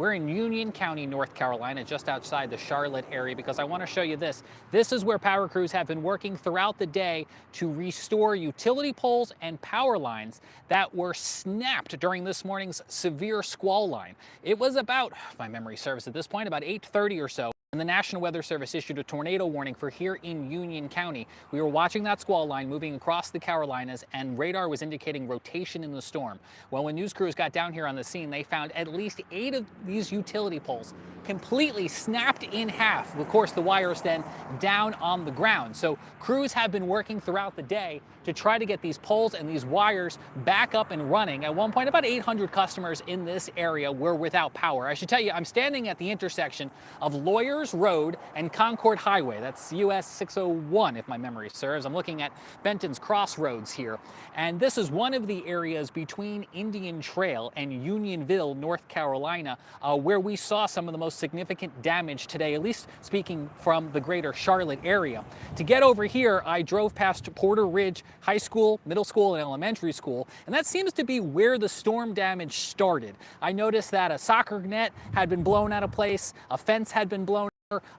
We're in Union County, North Carolina, just outside the Charlotte area, because I want to show you this. This is where power crews have been working throughout the day to restore utility poles and power lines that were snapped during this morning's severe squall line. It was about, if my memory serves at this point, about 8:30 or so. And the National Weather Service issued a tornado warning for here in Union County. We were watching that squall line moving across the Carolinas, and radar was indicating rotation in the storm. Well, when news crews got down here on the scene, they found at least 8 of these utility poles completely snapped in half. Of course, the wires then down on the ground. So crews have been working throughout the day to try to get these poles and these wires back up and running. At one point, about 800 customers in this area were without power. I should tell you, I'm standing at the intersection of Lawyers Road and Concord Highway. That's US 601, if my memory serves. I'm looking at Benton's Crossroads here. And this is one of the areas between Indian Trail and Unionville, North Carolina, where we saw some of the most significant damage today, at least speaking from the greater Charlotte area. To get over here, I drove past Porter Ridge High School, middle school, and elementary school, and that seems to be where the storm damage started. I noticed that a soccer net had been blown out of place, a fence had been blown,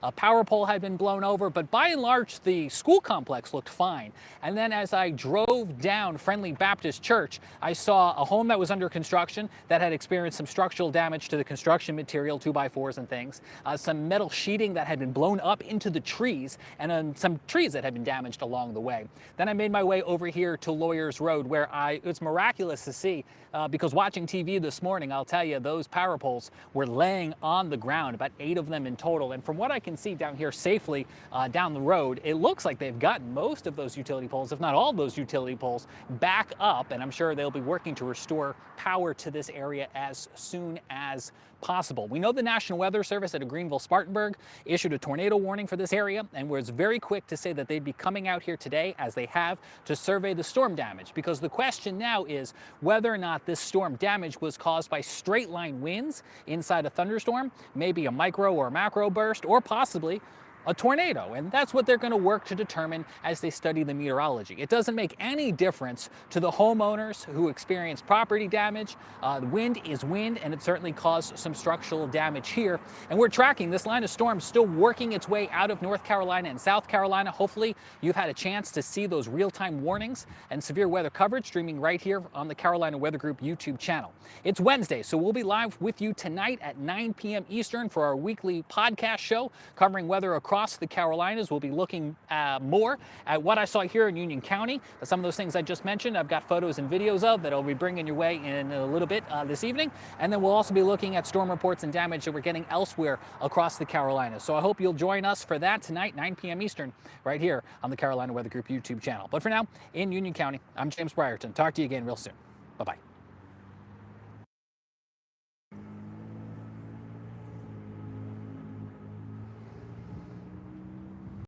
a power pole had been blown over, but by and large, the school complex looked fine. And then as I drove down Friendly Baptist Church, I saw a home that was under construction that had experienced some structural damage to the construction material, 2x4s and things, some metal sheeting that had been blown up into the trees, and some trees that had been damaged along the way. Then I made my way over here to Lawyers Road, where it's miraculous to see, because watching TV this morning, I'll tell you, those power poles were laying on the ground, about 8 of them in total. And from what I can see down here safely down the road, it looks like they've gotten most of those utility poles, if not all of those utility poles, back up, and I'm sure they'll be working to restore power to this area as soon as possible. We know the National Weather Service at Greenville-Spartanburg issued a tornado warning for this area and was very quick to say that they'd be coming out here today, as they have, to survey the storm damage, because the question now is whether or not this storm damage was caused by straight line winds inside a thunderstorm, maybe a micro or macro burst, or possibly a tornado, and that's what they're going to work to determine as they study the meteorology. It doesn't make any difference to the homeowners who experience property damage. The wind is wind, and it certainly caused some structural damage here. And we're tracking this line of storm still working its way out of North Carolina and South Carolina. Hopefully you've had a chance to see those real-time warnings and severe weather coverage streaming right here on the Carolina Weather Group YouTube channel. It's Wednesday, so we'll be live with you tonight at 9 p.m. Eastern for our weekly podcast show covering weather across the Carolinas. We'll be looking more at what I saw here in Union County. Some of those things I just mentioned, I've got photos and videos of that I'll be bringing your way in a little bit this evening. And then we'll also be looking at storm reports and damage that we're getting elsewhere across the Carolinas. So I hope you'll join us for that tonight, 9 p.m. Eastern, right here on the Carolina Weather Group YouTube channel. But for now, in Union County, I'm James Brierton. Talk to you again real soon. Bye-bye.